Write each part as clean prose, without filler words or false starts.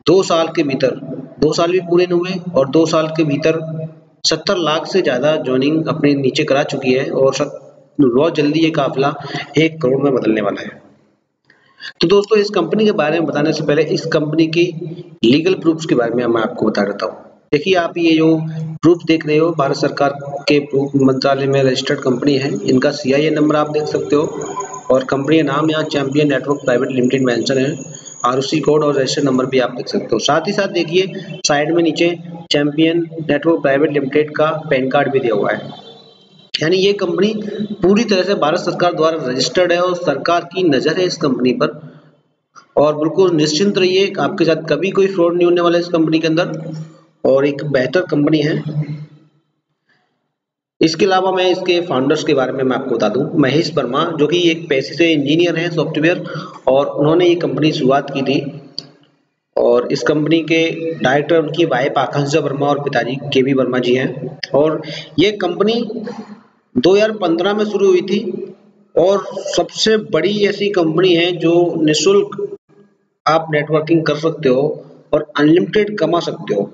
2 साल के भीतर, 2 साल भी पूरे नहीं हुए और 2 साल के भीतर 70 लाख से ज़्यादा जॉइनिंग अपने नीचे करा चुकी है और बहुत जल्दी ये काफिला 1 करोड़ में बदलने वाला है। तो दोस्तों इस कंपनी के बारे में बताने से पहले इस कंपनी की लीगल प्रूफ्स के बारे में मैं आपको बता देता हूँ। देखिए आप ये जो प्रूफ देख रहे हो भारत सरकार के प्रूफ मंत्रालय में रजिस्टर्ड कंपनी है, इनका सीआईए नंबर आप देख सकते हो और कंपनी का नाम यहाँ champion network private limited mention है, आरओसी कोड और रजिस्टर्ड नंबर भी आप देख सकते हो। साथ ही साथ देखिए साइड में नीचे चैंपियन नेटवर्क प्राइवेट लिमिटेड का पैन कार्ड भी दिया हुआ है। यानी ये कंपनी पूरी तरह से भारत सरकार द्वारा रजिस्टर्ड है और सरकार की नज़र है इस कंपनी पर और बिल्कुल निश्चिंत रहिए आपके साथ कभी कोई फ्रॉड नहीं होने वाला इस कंपनी के अंदर और एक बेहतर कंपनी है। इसके अलावा मैं इसके फाउंडर्स के बारे में मैं आपको बता दूं, महेश वर्मा जो कि एक पेशे से इंजीनियर हैं सॉफ्टवेयर और उन्होंने ये कंपनी शुरुआत की थी और इस कंपनी के डायरेक्टर उनकी वाइफ आकांक्षा वर्मा और पिताजी केवी वर्मा जी हैं और ये कंपनी 2015 में शुरू हुई थी और सबसे बड़ी ऐसी कंपनी है जो निःशुल्क आप नेटवर्किंग कर सकते हो और अनलिमिटेड कमा सकते हो।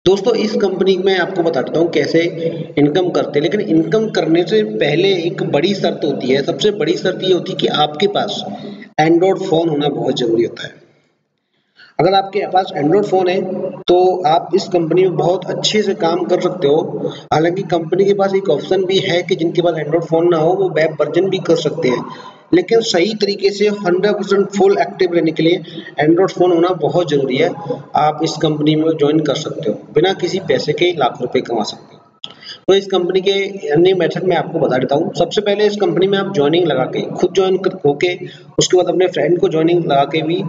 दोस्तों इस कंपनी में आपको बता देता हूँ कैसे इनकम करते हैं, लेकिन इनकम करने से पहले एक बड़ी शर्त होती है। सबसे बड़ी शर्त ये होती है कि आपके पास एंड्रॉयड फ़ोन होना बहुत ज़रूरी होता है। अगर आपके पास एंड्रॉयड फ़ोन है तो आप इस कंपनी में बहुत अच्छे से काम कर सकते हो। हालांकि कंपनी के पास एक ऑप्शन भी है कि जिनके पास एंड्रॉयड फ़ोन ना हो वो वेब वर्जन भी कर सकते हैं, लेकिन सही तरीके से 100% फुल एक्टिव रहने के लिए एंड्रॉयड फ़ोन होना बहुत ज़रूरी है। आप इस कंपनी में ज्वाइन कर सकते हो, बिना किसी पैसे के लाख रुपए कमा सकते हो। तो इस कंपनी के अर्निंग मेथड में आपको बता देता हूँ। सबसे पहले इस कंपनी में आप ज्वाइनिंग लगा के खुद ज्वाइन होके उसके बाद अपने फ्रेंड को ज्वाइनिंग लगा के भी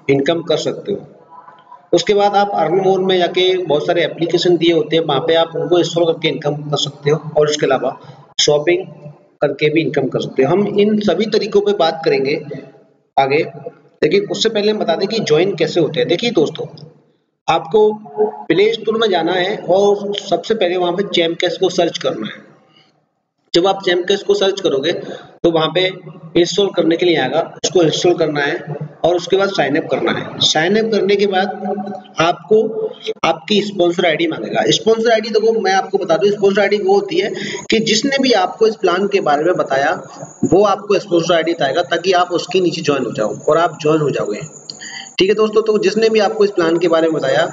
इनकम कर सकते हो। उसके बाद आप अर्न मोर में जाके बहुत सारे एप्लीकेशन दिए होते हैं, वहाँ पे आप उनको इंस्टॉल करके इनकम कर सकते हो और इसके अलावा शॉपिंग करके भी इनकम कर सकते हो। हम इन सभी तरीकों पे बात करेंगे आगे, लेकिन उससे पहले हम बता दें कि ज्वाइन कैसे होते हैं। देखिए दोस्तों, आपको प्ले स्टोर में जाना है और सबसे पहले वहाँ पे चैमकैश को सर्च करना है। जब आप चैमकैश को सर्च करोगे तो वहाँ पे इंस्टॉल करने के लिए आएगा, उसको इंस्टॉल करना है और उसके बाद साइन अप करना है। साइन अप करने के बाद आपको आपकी स्पॉन्सर आईडी मांगेगा। स्पॉन्सर आईडी देखो मैं आपको बता दूं, स्पॉन्सर आईडी वो होती है कि जिसने भी आपको इस प्लान के बारे में बताया वो आपको स्पॉन्सर आईडी बताएगा ताकि आप उसके नीचे ज्वाइन हो जाओ और आप ज्वाइन हो जाओगे। ठीक है दोस्तों, तो जिसने भी आपको इस प्लान के बारे में बताया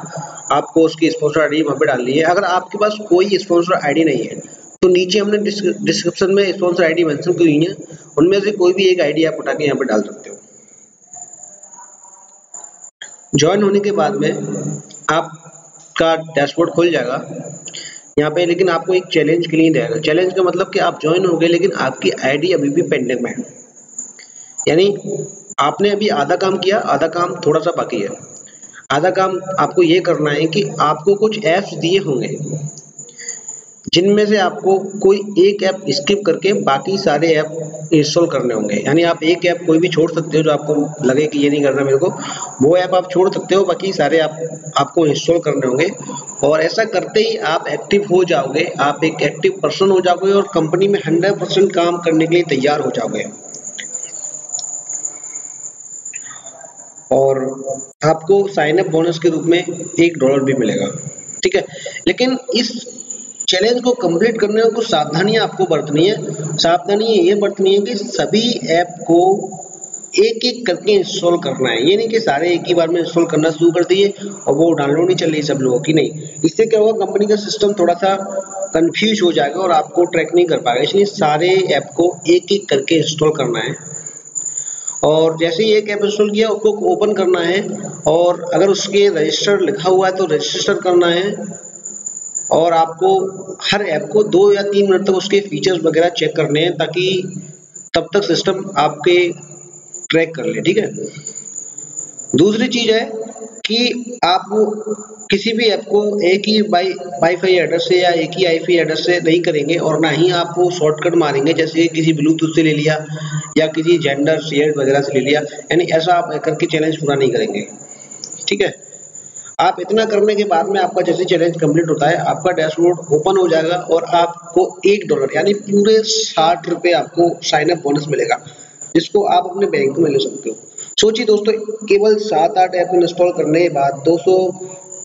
आपको उसकी स्पॉन्सर आईडी वहाँ पे डालनी है। अगर आपके पास कोई स्पॉन्सर आईडी नहीं है तो नीचे हमने डिस्क्रिप्शन में स्पॉन्सर आईडी मेंशन की हुई है, उनमें से कोई भी एक आईडी आप उठा के यहाँ पे डाल सकते हो। ज्वाइन होने के बाद में आपका डैशबोर्ड खुल जाएगा यहाँ पे, लेकिन आपको एक चैलेंज के लिए देगा। चैलेंज का मतलब कि आप ज्वाइन हो गए लेकिन आपकी आईडी अभी भी पेंडिंग में है, यानी आपने अभी आधा काम किया, आधा काम थोड़ा सा बाकी है। आधा काम आपको ये करना है कि आपको कुछ ऐप्स दिए होंगे जिनमें से आपको कोई एक ऐप स्किप करके बाकी सारे ऐप इंस्टॉल करने होंगे। यानी आप एक ऐप कोई भी छोड़ सकते हो जो आपको लगे कि ये नहीं करना मेरे को, वो ऐप आप छोड़ सकते हो, बाकी सारे ऐप आपको इंस्टॉल करने होंगे और ऐसा करते ही आप एक्टिव हो जाओगे, आप एक एक्टिव पर्सन हो जाओगे और कंपनी में 100% काम करने के लिए तैयार हो जाओगे और आपको साइन अप बोनस के रूप में $1 भी मिलेगा। ठीक है, लेकिन इस चैलेंज को कंप्लीट करने में कुछ सावधानियां आपको बरतनी है। सावधानी ये बरतनी है कि सभी ऐप को एक एक करके इंस्टॉल करना है। ये नहीं कि सारे एक ही बार में इंस्टॉल करना शुरू कर दिए और वो डाउनलोड नहीं चल रही सब लोगों की, नहीं। इससे क्या होगा, कंपनी का सिस्टम थोड़ा सा कंफ्यूज हो जाएगा और आपको ट्रैक नहीं कर पाएगा। इसलिए सारे ऐप को एक एक करके इंस्टॉल करना है और जैसे ही एक ऐप इंस्टॉल किया उसको ओपन करना है और अगर उसके रजिस्टर लिखा हुआ है तो रजिस्टर करना है और आपको हर ऐप को 2 या 3 मिनट तक उसके फीचर्स वगैरह चेक करने हैं ताकि तब तक सिस्टम आपके ट्रैक कर ले। ठीक है, दूसरी चीज है कि आप किसी भी ऐप को एक ही वाईफाई एड्रेस से या एक ही आईपी एड्रेस से नहीं करेंगे और ना ही आप वो शॉर्टकट मारेंगे जैसे किसी ब्लूटूथ से ले लिया या किसी जेंडर शेयर वगैरह से ले लिया, यानी ऐसा आप करके चैलेंज पूरा नहीं करेंगे। ठीक है, आप इतना करने के बाद में आपका जैसे चैलेंज कंप्लीट होता है आपका डैशबोर्ड ओपन हो जाएगा और आपको $1 यानी पूरे 60 रुपए आपको साइन अप बोनस मिलेगा, जिसको आप अपने बैंक में ले सकते हो। सोचिए दोस्तों, केवल 7-8 ऐप इंस्टॉल करने के बाद 200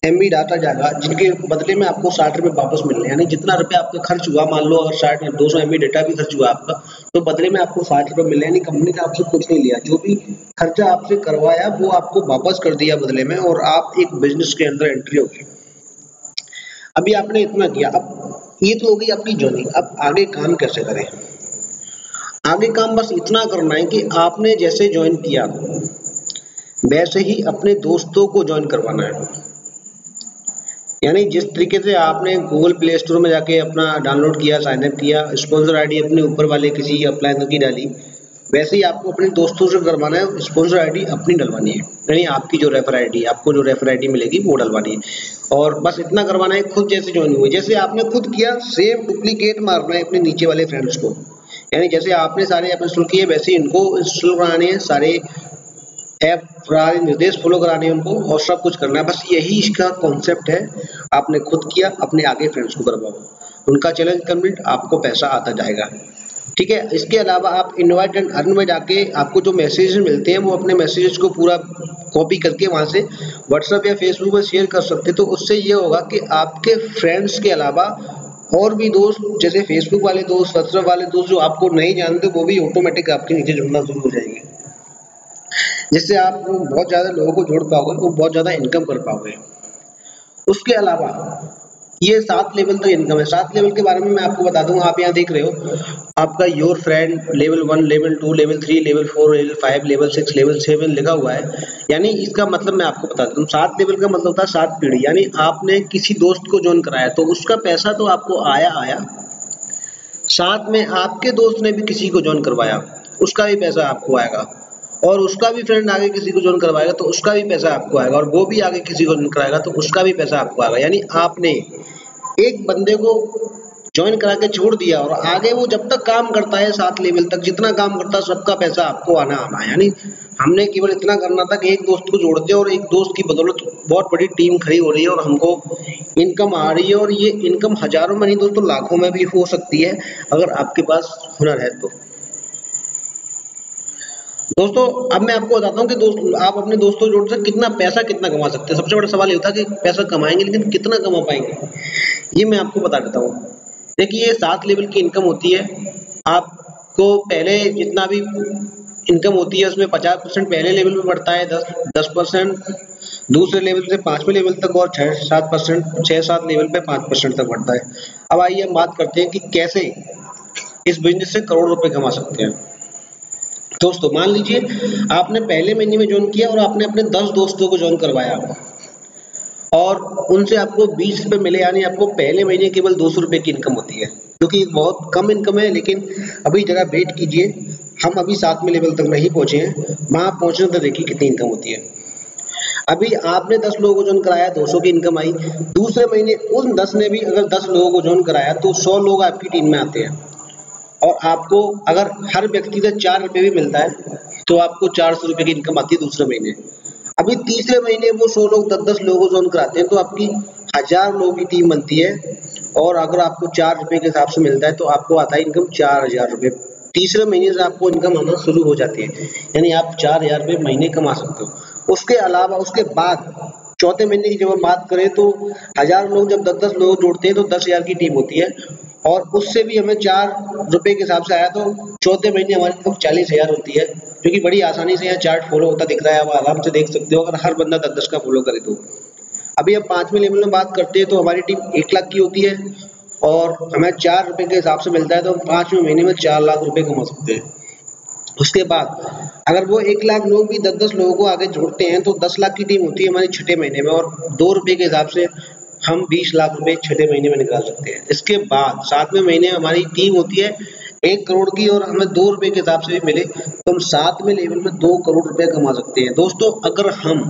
MB डाटा जाएगा, जिनके बदले में आपको 60 रुपये वापस मिलने हैं। यानी जितना रुपया आपका खर्च हुआ, मान लो अगर 200 MB डेटा भी खर्च हुआ आपका, तो बदले में आपको 60 रुपये मिले। यानी कंपनी ने आपसे कुछ नहीं लिया, जो भी खर्चा आपसे करवाया वो आपको वापस कर दिया बदले में, और आप एक बिजनेस के अंदर एंट्री होगी। अभी आपने इतना किया, अब ये तो होगी आपकी जर्नी। अब आगे काम कैसे करें? आगे काम बस इतना करना है कि आपने जैसे ज्वाइन किया वैसे ही अपने दोस्तों को ज्वाइन करवाना है। यानी जिस तरीके से आपने गूगल प्ले स्टोर में जाके अपना डाउनलोड किया, साइन अप किया, स्पॉन्सर आईडी अपने ऊपर वाले किसी अप्लाई की डाली, वैसे ही आपको अपने दोस्तों से करवाना है। स्पॉन्सर आईडी अपनी डलवानी है, यानी आपकी जो रेफर आईडी, आपको जो रेफर आईडी मिलेगी वो डलवानी है। और बस इतना करवाना है, खुद जैसे ज्वाइन हुए, जैसे आपने खुद किया सेम डुप्लीकेट मारना है अपने नीचे वाले फ्रेंड्स को। यानी जैसे आपने सारे ऐप इंस्टॉल किए वैसे ही इनको इंस्टॉल कराने हैं, सारे ऐप सारे निर्देश फॉलो कराने हैं उनको, और सब कुछ करना है। बस यही इसका कॉन्सेप्ट है। आपने खुद किया, अपने आगे फ्रेंड्स को करवाओ, उनका चैलेंज कंप्लीट, आपको पैसा आता जाएगा। ठीक है। इसके अलावा आप इनवाइट एंड अर्न में जाके आपको जो मैसेजेस मिलते हैं वो अपने मैसेजेस को पूरा कॉपी करके वहां से व्हाट्सएप या फेसबुक पर शेयर कर सकते हैं। तो उससे ये होगा कि आपके फ्रेंड्स के अलावा और भी दोस्त, जैसे फेसबुक वाले दोस्त, व्हाट्सएप वाले दोस्त जो आपको नहीं जानते, वो भी ऑटोमेटिक आपके नीचे जुड़ना शुरू हो जाएंगे, जिससे आप बहुत ज़्यादा लोगों को जोड़ पाओगे, वो बहुत ज़्यादा इनकम कर पाओगे। उसके अलावा ये 7 लेवल तक इनकम है। 7 लेवल के बारे में मैं आपको बता दूं। आप यहाँ देख रहे हो आपका your friend level 1, level 2, level 3, level 4, level 5, level 6, level 7 लिखा हुआ है। यानी इसका मतलब मैं आपको बता दूं, 7 लेवल का मतलब होता है 7 पीढ़ी। यानी आपने किसी दोस्त को ज्वाइन कराया तो उसका पैसा तो आपको आया, साथ में आपके दोस्त ने भी किसी को ज्वाइन करवाया, उसका भी पैसा आपको आएगा, और उसका भी फ्रेंड आगे किसी को ज्वाइन करवाएगा तो उसका भी पैसा आपको आएगा, और वो भी आगे किसी को ज्वाइन कराएगा तो उसका भी पैसा आपको आएगा। यानी आपने एक बंदे को ज्वाइन करा के छोड़ दिया, और आगे वो जब तक काम करता है 7 लेवल तक, जितना काम करता है सबका पैसा आपको आना है। यानी हमने केवल इतना करना था कि एक दोस्त को जोड़ दिया, और एक दोस्त की बदौलत बहुत बड़ी टीम खड़ी हो रही है और हमको इनकम आ रही है। और ये इनकम हजारों में नहीं दोस्तों, लाखों में भी हो सकती है अगर आपके पास हुनर है तो। दोस्तों अब मैं आपको बताता हूँ कि दोस्त आप अपने दोस्तों जोड़ से कितना कमा सकते हैं। सबसे बड़ा सवाल ये होता है कि पैसा कमाएंगे, लेकिन कितना कमा पाएंगे, ये मैं आपको बता देता हूँ। देखिए ये 7 लेवल की इनकम होती है। आपको पहले जितना भी इनकम होती है उसमें 50% पहले लेवल में बढ़ता है, 10% दूसरे लेवल से 5वें लेवल तक, और 6-7 लेवल पे 5% तक बढ़ता है। अब आइए हम बात करते हैं कि कैसे इस बिजनेस से करोड़ रुपए कमा सकते हैं। दोस्तों मान लीजिए आपने पहले महीने में ज्वाइन किया और आपने अपने 10 दोस्तों को ज्वाइन करवाया, और उनसे आपको 20 रुपये मिले, यानी आपको पहले महीने केवल 200 रुपये की इनकम होती है, क्योंकि बहुत कम इनकम है। लेकिन अभी जरा वेट कीजिए, हम अभी 7वें लेवल तक नहीं पहुंचे हैं, वहां पहुंचने तो देखिए कितनी इनकम होती है। अभी आपने 10 लोगों को ज्वाइन कराया, 200 की इनकम आई। दूसरे महीने उन 10 ने भी अगर 10 लोगों को ज्वाइन कराया तो 100 लोग आपकी टीम में आते हैं, और आपको अगर हर व्यक्ति से 4 रुपये भी मिलता है तो आपको 400 रुपये की इनकम आती है दूसरे महीने। अभी तीसरे महीने वो 100 लोग 10-10 लोगों को ज्वाइन कराते हैं तो आपकी 1000 लोगों की टीम बनती है, और अगर आपको 4 रुपये के हिसाब से मिलता है तो आपको आता है इनकम 4000 रुपये। तीसरे महीने से आपको इनकम आना शुरू हो जाती है, यानी आप 4000 रुपये महीने कमा सकते हो। उसके अलावा उसके बाद चौथे महीने की जब हम बात करें तो 1000 लोग जब 10-10 लोग जोड़ते हैं तो 10,000 की टीम होती है, और उससे भी हमें 4 रुपये के हिसाब से आया तो चौथे महीने हमारी इनकम 40,000 होती है, जो कि बड़ी आसानी से यहाँ चार्ट फॉलो होता दिख रहा है। आप आराम से देख सकते हो अगर हर बंदा 10-10 का फॉलो करे तो। अभी हम 5वें लेवल में बात करते हैं तो हमारी टीम 1 लाख की होती है, और हमें 4 रुपये के हिसाब से मिलता है तो हम 5वें महीने में 4 लाख रुपए कमा सकते हैं। उसके बाद अगर वो 1 लाख लोग भी 10-10 लोगों को आगे जोड़ते हैं तो 10 लाख की टीम होती है हमारी छठे महीने में, और 2 रुपये के हिसाब से हम 20 लाख रुपए छठे महीने में निकाल सकते हैं। इसके बाद 7वें महीने में हमारी टीम होती है 1 करोड़ की, और हमें 2 रुपये के हिसाब से भी मिले तो हम 7वें लेवल में 2 करोड़ रुपए कमा सकते हैं। दोस्तों अगर हम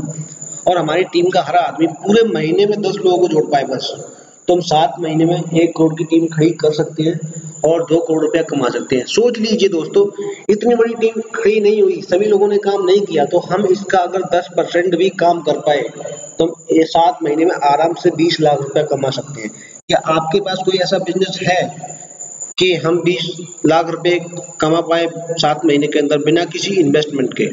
और हमारी टीम का हर आदमी पूरे महीने में 10 लोगों को जोड़ पाए बस, तो हम 7 महीने में 1 करोड़ की टीम खड़ी कर सकते हैं और 2 करोड़ रुपया कमा सकते हैं। सोच लीजिए दोस्तों, इतनी बड़ी टीम खड़ी नहीं हुई, सभी लोगों ने काम नहीं किया, तो हम इसका अगर 10% भी काम कर पाए तो हम ये 7 महीने में आराम से 20 लाख रुपया कमा सकते हैं। क्या आपके पास कोई ऐसा बिजनेस है कि हम 20 लाख रुपए कमा पाए 7 महीने के अंदर बिना किसी इन्वेस्टमेंट के?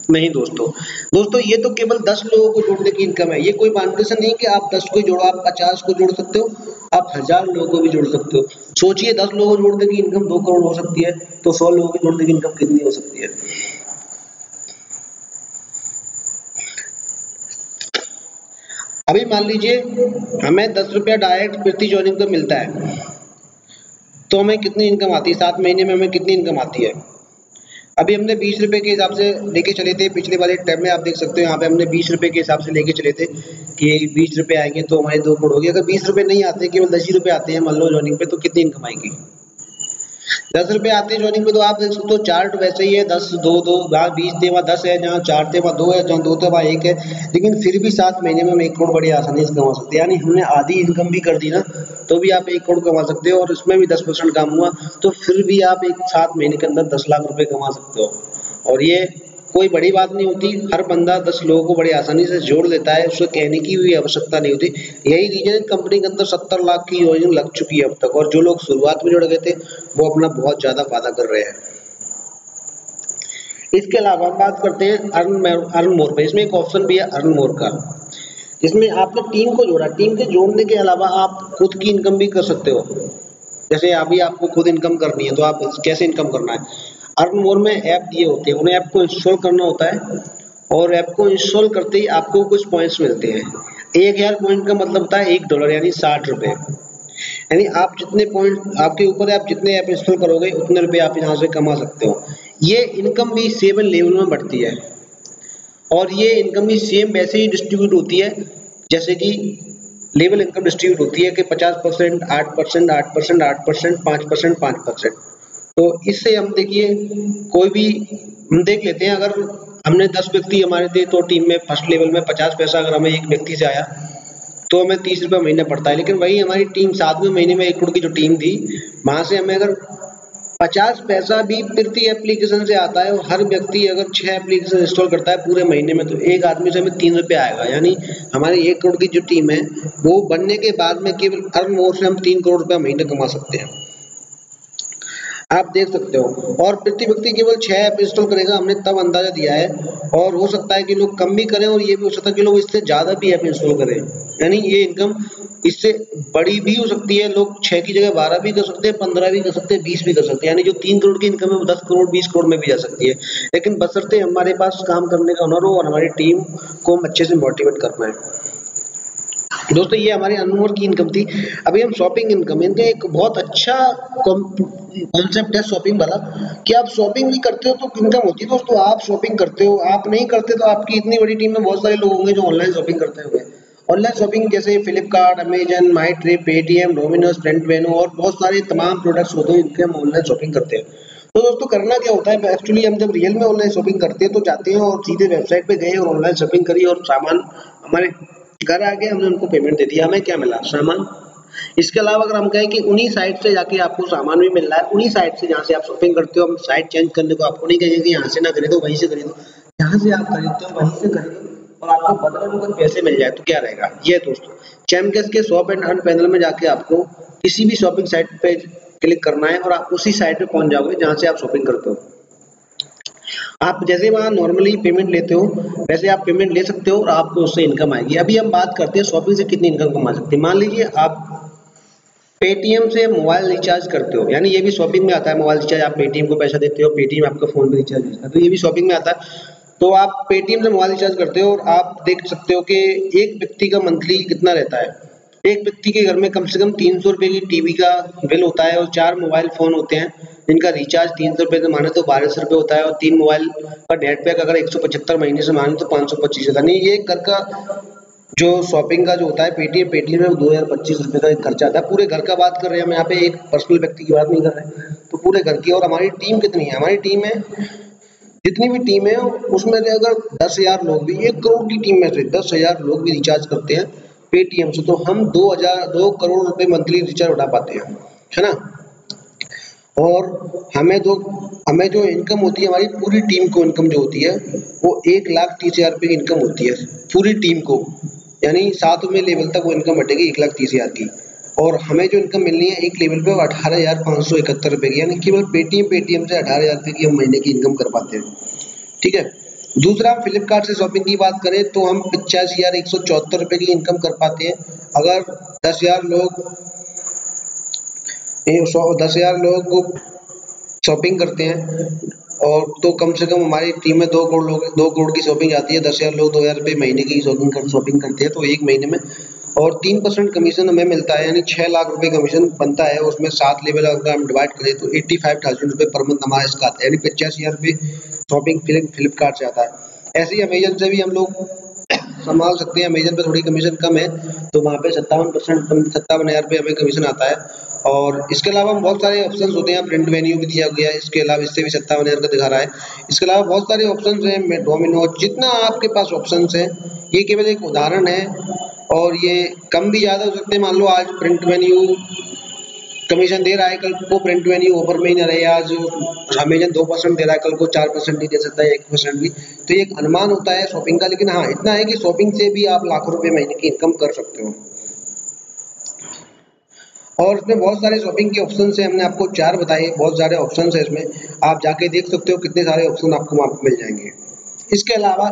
नहीं दोस्तों, ये तो केवल 10 लोगों को जोड़ने की इनकम है। ये कोई बाउंडेशन नहीं कि आप 10 को ही जोड़ो, आप 50 को जोड़ सकते हो, आप 1000 लोगों को भी जोड़ सकते हो। सोचिए 10 लोगों को जोड़ने की इनकम 2 करोड़ हो सकती है, तो 100 लोगों को जोड़ने की इनकम कितनी हो सकती है। अभी मान लीजिए हमें 10 रुपया डायरेक्ट प्रति ज्वाइनिंग पे मिलता है, तो हमें कितनी इनकम आती है, 7 महीने में हमें कितनी इनकम आती है। अभी हमने 20 रुपए के हिसाब से लेके चले थे, पिछले वाले टर्म में आप देख सकते हो यहाँ पे हमने 20 रुपए के हिसाब से लेके चले थे कि 20 रुपए आएंगे तो हमारे 2 करोड़ हो गए। अगर 20 रुपए नहीं आते, केवल 10 ही रुपए आते हैं मान लो ज्वाइनिंग पे, तो कितनी इनकम आएगी। 10 रुपए आते हैं ज्वाइनिंग पे, तो आप देख सकते हो चार्ट वैसे ही है, 10 2 2 जहाँ 20 थे वहाँ 10 है, जहाँ 4 थे वहाँ 2 है, जहाँ 2 थे वहाँ 1 है। लेकिन फिर भी 7 महीने में हम 1 करोड़ बड़ी आसानी से कमा सकते हैं। यानी हमने आधी इनकम भी कर दी ना, तो भी आप 1 करोड़ कमा सकते हो, और इसमें भी 10% काम हुआ तो फिर भी आप एक 7 महीने के अंदर 10 लाख रुपए कमा सकते हो। और ये कोई बड़ी बात नहीं होती, हर बंदा 10 लोगों को बड़ी आसानी से जोड़ लेता है, उसको कहने की भी आवश्यकता नहीं होती। यही रीजन है कंपनी के अंदर 70 लाख की योजना लग चुकी है अब तक, और जो लोग शुरुआत में जुड़ गए थे वो अपना बहुत ज्यादा फायदा कर रहे हैं। इसके अलावा हम बात करते हैं अर्न मोर पे। इसमें एक ऑप्शन भी है अर्न मोर का, जिसमें आपने टीम को जोड़ा। टीम के जोड़ने के अलावा आप खुद की इनकम भी कर सकते हो। जैसे अभी आपको खुद इनकम करनी है, तो आप कैसे इनकम करना है। अर्न मोर में ऐप दिए होते हैं, उन्हें ऐप को इंस्टॉल करना होता है, और ऐप को इंस्टॉल करते ही आपको कुछ पॉइंट्स मिलते हैं। 1000 पॉइंट का मतलब होता है $1 यानी 60 रुपए। यानी आप जितने पॉइंट आपके ऊपर है, आप जितने ऐप इंस्टॉल करोगे उतने रुपए आप यहाँ से कमा सकते हो। ये इनकम भी 7 लेवल में बढ़ती है, और ये इनकम भी सेम वैसे ही डिस्ट्रीब्यूट होती है जैसे कि लेवल इनकम डिस्ट्रीब्यूट होती है कि 50%, 8%, 8%, 8%, 5%, 5%। तो इससे हम देखिए कोई भी हम देख लेते हैं, अगर हमने 10 व्यक्ति हमारे थे तो टीम में फर्स्ट लेवल में 50 पैसा अगर हमें एक व्यक्ति से आया तो हमें 30 रुपये महीने पड़ता है। लेकिन वही हमारी टीम 7वें महीने में 1 करोड़ की जो टीम थी, वहां से हमें अगर 50 पैसा भी प्रति एप्लीकेशन से आता है, और हर व्यक्ति अगर 6 एप्लीकेशन इंस्टॉल करता है पूरे महीने में, तो एक आदमी से हमें 3 रुपये आएगा। यानी हमारी 1 करोड़ की जो टीम है वो बनने के बाद में केवल अर्न मोर से हम 3 करोड़ रुपया महीने कमा सकते हैं। आप देख सकते हो, और प्रति व्यक्ति केवल 6 ऐप इंस्टॉल करेगा, हमने तब अंदाजा दिया है। और हो सकता है कि लोग कम भी करें, और ये भी हो सकता है कि लोग इससे ज्यादा भी ऐप इंस्टॉल करें। यानी ये इनकम इससे बड़ी भी हो सकती है, लोग 6 की जगह 12 भी कर सकते हैं, 15 भी कर सकते हैं, 20 भी कर सकते हैं। यानी जो 3 करोड़ की इनकम है वो 10 करोड़ 20 करोड़ में भी जा सकती है। लेकिन बशर्ते हमारे पास काम करने का हुनर हो और हमारी टीम को हम अच्छे से मोटिवेट कर पाए। दोस्तों ये हमारी अनमोल की इनकम थी। अभी हम शॉपिंग इनकम, इनका एक बहुत अच्छा कॉन्सेप्ट है शॉपिंग वाला, कि आप शॉपिंग भी करते हो तो इनकम होती है। दोस्तों आप शॉपिंग करते हो, आप नहीं करते तो आपकी इतनी बड़ी टीम में बहुत सारे लोग होंगे जो ऑनलाइन शॉपिंग करते होंगे। ऑनलाइन शॉपिंग जैसे फ्लिपकार्ट, अमेजन, माई ट्रिप, पेटीएम, डोमिनोज, फ्रंट वेनो और बहुत सारे तमाम प्रोडक्ट्स होते हैं जिनके हम ऑनलाइन शॉपिंग करते हैं। तो दोस्तों करना क्या होता है, एक्चुअली हम जब रियल में ऑनलाइन शॉपिंग करते हैं तो जाते हैं और सीधे वेबसाइट पे गए और ऑनलाइन शॉपिंग करी और सामान हमारे घर आ गया, हमने उनको पेमेंट दे दिया, हमें क्या मिला, सामान। इसके अलावा अगर हम कहें कि उन्हीं साइट से जाके आपको सामान भी मिल रहा है, उन्हीं साइट से जहाँ से आप शॉपिंग करते हो, हम साइट चेंज करने को आपको नहीं कहेंगे कि यहाँ से ना खरीदो वहीं से खरीदो, जहाँ से आप खरीदते हो वहीं से खरीदो, और आपको बदले में कुछ पैसे मिल जाए तो क्या रहेगा। ये दोस्तों चैमकेस के शॉप एंड अर्न पैनल में जाके आपको किसी भी शॉपिंग साइट पे क्लिक करना है और आप उसी साइट पे पहुंच जाओगे जहाँ से आप शॉपिंग करते हो। आप जैसे वहाँ नॉर्मली पेमेंट लेते हो वैसे आप पेमेंट ले सकते हो और आपको उससे इनकम आएगी। अभी हम बात करते हैं शॉपिंग से कितनी इनकम कमा सकते हैं। मान लीजिए आप पेटीएम से मोबाइल रिचार्ज करते हो, यानी ये भी शॉपिंग में आता है। मोबाइल रिचार्ज आप पेटीएम को पैसा देते हो, पेटीएम आपका फोन पे रिचार्ज भेजता है, तो ये भी शॉपिंग में आता है। तो आप पेटीएम से मोबाइल रिचार्ज करते हो और आप देख सकते हो कि एक व्यक्ति का मंथली कितना रहता है। एक व्यक्ति के घर में कम से कम 300 रुपए की टीवी का बिल होता है, और 4 मोबाइल फोन होते हैं जिनका रिचार्ज 300 रुपए से माने तो 1200 रुपए होता है, और 3 मोबाइल का नेट पैक अगर 175 महीने से माने तो 525 होता है। नहीं, ये घर का जो शॉपिंग का जो होता है पेटीएम में 2025 रुपए का एक खर्चा आता है। पूरे घर का बात कर रहे हैं हम यहाँ पे, एक पर्सनल व्यक्ति की बात नहीं कर रहे हैं। तो पूरे घर की। और हमारी टीम कितनी है, हमारी टीम है जितनी भी टीम है उसमें से अगर 10,000 लोग भी, 1 करोड़ की टीम में से 10,000 लोग भी रिचार्ज करते हैं पेटीएम से, तो हम 2 करोड़ रुपए मंथली रिचार्ज उठा पाते हैं, है ना। और हमें जो इनकम होती है, हमारी पूरी टीम को इनकम जो होती है वो 1,30,000 रुपए की इनकम होती है पूरी टीम को। यानी 7वें लेवल तक वो इनकम बटेगी 1,30,000 की, और हमें जो इनकम मिलनी है एक लेवल पे 18,571 रुपए की। यानी केवल पेटीएम से 18,000 रुपए की हम महीने की इनकम कर पाते हैं। ठीक है, दूसरा, फ्लिपकार्ट से शॉपिंग की बात करें तो हम 85,174 रुपये की इनकम कर पाते हैं। अगर 10,000 लोग 10,000 लोग शॉपिंग करते हैं और तो कम से कम हमारी टीम में 2 करोड़ लोग 2 करोड़ की शॉपिंग आती है। 10,000 लोग 2,000 रुपये महीने की शॉपिंग करते हैं तो एक महीने में, और 3% कमीशन हमें मिलता है, यानी 6 लाख रुपए कमीशन बनता है। उसमें 7 लेवल अगर हम डिवाइड करें तो 85,000 रुपये पर मंथ हमारा इसका आता है, यानी 85,000 रुपये शॉपिंग फ्लिपकार्ट से आता है। ऐसे ही अमेजन से भी हम लोग संभाल सकते हैं। अमेजन पे थोड़ी कमीशन कम है तो वहाँ पे 57,000 रुपये हमें कमीशन आता है। और इसके अलावा बहुत सारे ऑप्शंस होते हैं, प्रिंट वेन्यू भी दिया गया है, इसके अलावा इससे भी 57,000 का दिखा रहा है। इसके अलावा बहुत सारे ऑप्शंस हैं, डोमिनोज, जितना आपके पास ऑप्शंस हैं, ये केवल एक उदाहरण है और ये कम भी ज़्यादा हो सकते हैं। मान लो आज प्रिंट वेन्यू कमीशन दे रहा है, कल को प्रिंट वेन्यू ऑफर में ही ना रहे, आज अमेजन 2% दे रहा है, कल को 4% नहीं दे सकता है, 1% भी। तो ये एक अनुमान होता है शॉपिंग का, लेकिन हाँ इतना है कि शॉपिंग से भी आप लाखों रुपए महीने की इनकम कर सकते हो। और इसमें बहुत सारे शॉपिंग के ऑप्शन है, हमने आपको 4 बताए, बहुत सारे ऑप्शन है इसमें, आप जाके देख सकते हो कितने सारे ऑप्शन आपको वहाँ पे मिल जाएंगे। इसके अलावा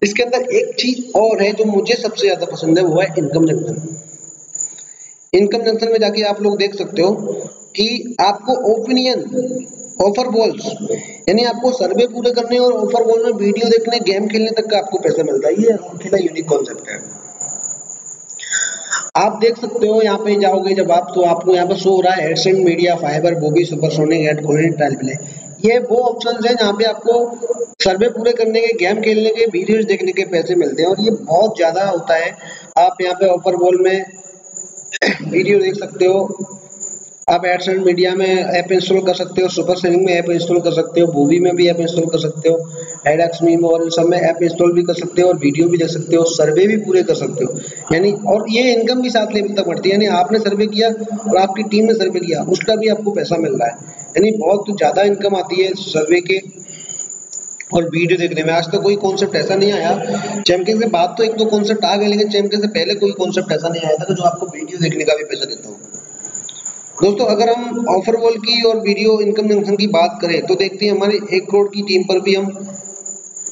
इसके अंदर एक चीज और है जो मुझे सबसे ज्यादा पसंद है, वो है इनकम जंक्शन। इनकम जंक्शन में जाके आप लोग देख सकते हो कि आपको ओपिनियन ऑफर बॉल्स, यानी आपको सर्वे पूरे करने और ऑफर बॉल में वीडियो देखने, गेम खेलने तक का आपको पैसा मिलता है। ये अकेला यूनिक कॉन्सेप्ट है। आप देख सकते हो यहाँ पे जाओगे जब आप, तो आपको यहाँ पे शो हो रहा है एडसेंट मीडिया, फाइबर, बॉबी, supersonic, ad quality, trial play. ये वो ऑप्शंस हैं जहाँ पे आपको सर्वे पूरे करने के, गेम खेलने के, वीडियोज देखने के पैसे मिलते हैं, और ये बहुत ज्यादा होता है। आप यहाँ पे ऑफर बॉल में वीडियो देख सकते हो, आप एडसेंट मीडिया में ऐप इंस्टॉल कर सकते हो, सुपर सेलिंग में ऐप इंस्टॉल कर सकते हो, मूवी में भी ऐप इंस्टॉल कर सकते हो, एडक्स मीम और इन सब में ऐप इंस्टॉल भी कर सकते हो, और वीडियो भी देख सकते हो, सर्वे भी पूरे कर सकते हो, यानी और ये इनकम भी 7 लेवल तक बढ़ती है। यानी आपने सर्वे किया और आपकी टीम ने सर्वे किया, उसका भी आपको पैसा मिल रहा है। यानी बहुत ज़्यादा इनकम आती है सर्वे के और वीडियो देखने में। आज तक कोई कॉन्सेप्ट ऐसा नहीं आया, चैंपियन के बाद तो 1-2 कॉन्सेप्ट आ गए, लेकिन चैंपियन से पहले कोई कॉन्सेप्ट ऐसा नहीं आया था कि जो आपको वीडियो देखने का भी पैसा देता हो। दोस्तों, अगर हम ऑफर वॉल की और वीडियो इनकम जंक्शन की बात करें तो देखते हैं हमारे 1 करोड़ की टीम पर भी हम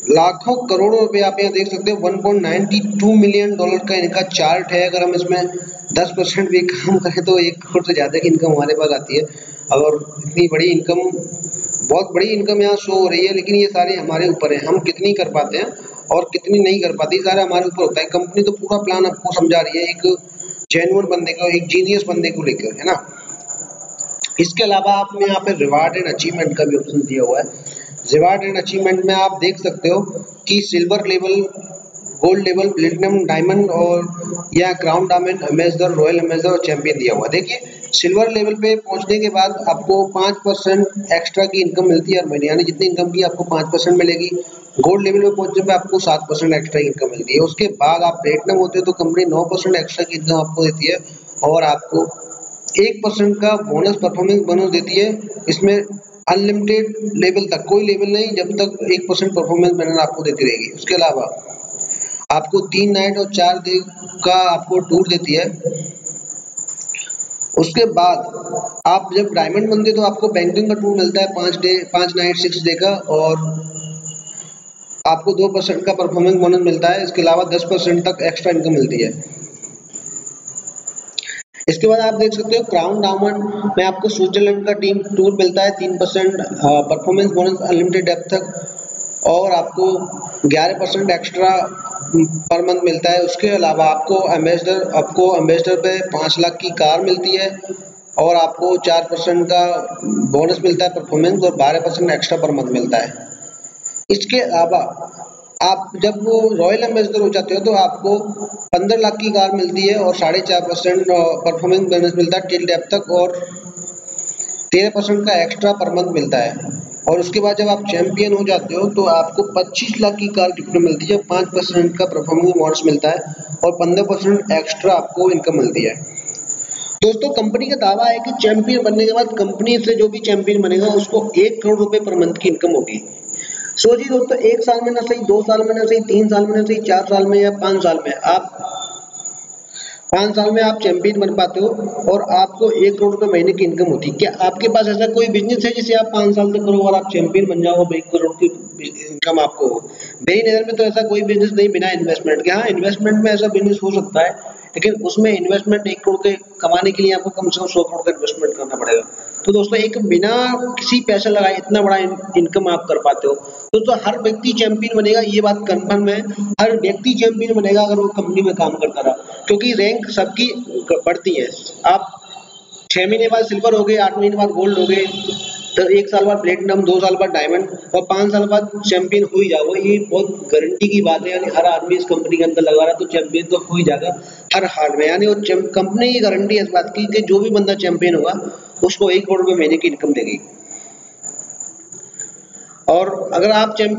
लाखों करोड़ों रुपए, आप यहाँ देख सकते हो 1.92 मिलियन डॉलर का इनका चार्ट है। अगर हम इसमें 10% भी काम करें तो 1 करोड़ से ज़्यादा की इनकम हमारे पास आती है। और इतनी बड़ी इनकम, बहुत बड़ी इनकम यहाँ शो हो रही है, लेकिन ये सारे हमारे ऊपर है, हम कितनी कर पाते हैं और कितनी नहीं कर पाते, ये सारा हमारे ऊपर होता है। कंपनी तो पूरा प्लान आपको समझा रही है एक जेन्युइन बंदे को, एक जीनियस बंदे को लेकर, है ना। इसके अलावा आपने यहाँ पे रिवार्ड एंड अचीवमेंट का भी ऑप्शन दिया हुआ है। रिवार्ड एंड अचीवमेंट में आप देख सकते हो कि silver level, gold level, platinum, diamond और या crown diamond, ambassador, royal ambassador और चैंपियन दिया हुआ है। देखिए, सिल्वर लेवल पे पहुंचने के बाद आपको 5% एक्स्ट्रा की इनकम मिलती है हर महीने, यानी जितनी इनकम की आपको 5% मिलेगी। गोल्ड लेवल पे पहुंचने पे आपको 7% एक्स्ट्रा इनकम मिलती है। उसके बाद आप प्लेटिनम होते हो तो कंपनी 9% एक्स्ट्रा की इनकम आपको देती है, और आपको 1% का बोनस, परफॉर्मेंस बोनस देती है। इसमें अनलिमिटेड लेवल तक, कोई लेवल नहीं, जब तक 1% परफॉर्मेंस बोनस आपको देती रहेगी। उसके अलावा आपको 3 नाइट और 4 दिन का आपको टूर देती है। उसके बाद आप जब डायमंड बनते तो आपको बैंकिंग का टूर मिलता है 5 नाइट 6 डे का, और आपको 2% का परफॉर्मेंस बोनस मिलता है। इसके अलावा 10% तक एक्स्ट्रा इनकम मिलती है। इसके बाद आप देख सकते हो क्राउन डायमंड में आपको स्विट्जरलैंड का टीम टूर मिलता है, 3% परफॉर्मेंस बोनस, अनलिमिटेड डेप्थ तक, और आपको 11% एक्स्ट्रा पर मंथ मिलता है। उसके अलावा आपको एम्बेसडर पे 5 लाख की कार मिलती है, और आपको 4% का बोनस मिलता है परफॉर्मेंस, और 12% एक्स्ट्रा पर मंथ मिलता है। इसके अलावा आप जब वो रॉयल एम्बेसडर हो जाते हो तो आपको 15 लाख की कार मिलती है, और 4.5% परफॉर्मेंस बोनस मिलता है टिल डेप तक, और 13% का एक्स्ट्रा पर मंथ मिलता है। और उसके बाद जब आप चैंपियन हो जाते हो तो आपको 25 लाख की कार गिफ्ट में मिलती है, 5% का परफॉर्मेंस बोनस मिलता है, और 15% एक्स्ट्रा आपको इनकम मिलती है। दोस्तों, कंपनी का दावा है कि चैंपियन बनने के बाद कंपनी से जो भी चैंपियन बनेगा उसको 1 करोड़ रुपए पर मंथ की इनकम होगी। सोचिए दोस्तों, 1 साल में ना सही, 2 साल में ना सही, 3 साल में ना सही, 4 साल में या 5 साल में आप 5 साल में आप चैंपियन बन पाते हो और आपको 1 करोड़ रुपए महीने की इनकम होती है। क्या आपके पास ऐसा कोई बिजनेस है जिसे आप 5 साल तक करो और आप चैंपियन बन जाओ और 1 करोड़ की इनकम आपको हो? मेरी नज़र में तो ऐसा कोई बिजनेस नहीं बिना इन्वेस्टमेंट के। हाँ, इन्वेस्टमेंट में ऐसा बिजनेस हो सकता है, लेकिन उसमें इन्वेस्टमेंट 1 करोड़ के कमाने के लिए आपको कम से कम 100 करोड़ का इन्वेस्टमेंट करना पड़ेगा। तो दोस्तों, एक बिना किसी पैसा लगाए इतना बड़ा इनकम आप कर पाते हो। दोस्तों, हर व्यक्ति चैंपियन बनेगा, ये बात कंफर्म है। हर व्यक्ति चैंपियन बनेगा अगर वो कंपनी में काम करता रहा, क्योंकि रैंक सबकी बढ़ती है। आप 6 महीने बाद सिल्वर हो गए, 8 महीने बाद गोल्ड हो गए, तो 1 साल बाद प्लेटिनम, 2 साल बाद डायमंड और 5 साल बाद चैंपियन हो ही जाओगे। ये बहुत गारंटी की बात है, यानी हर आदमी इस कंपनी के अंदर लगा रहा है तो चैंपियन तो हो ही जाएगा हर हाल में। यानी वो कंपनी की गारंटी है इस बात की कि जो भी बंदा चैंपियन होगा उसको 1 करोड़ रुपए महीने की इनकम देगी। और अगर आप चैंपियन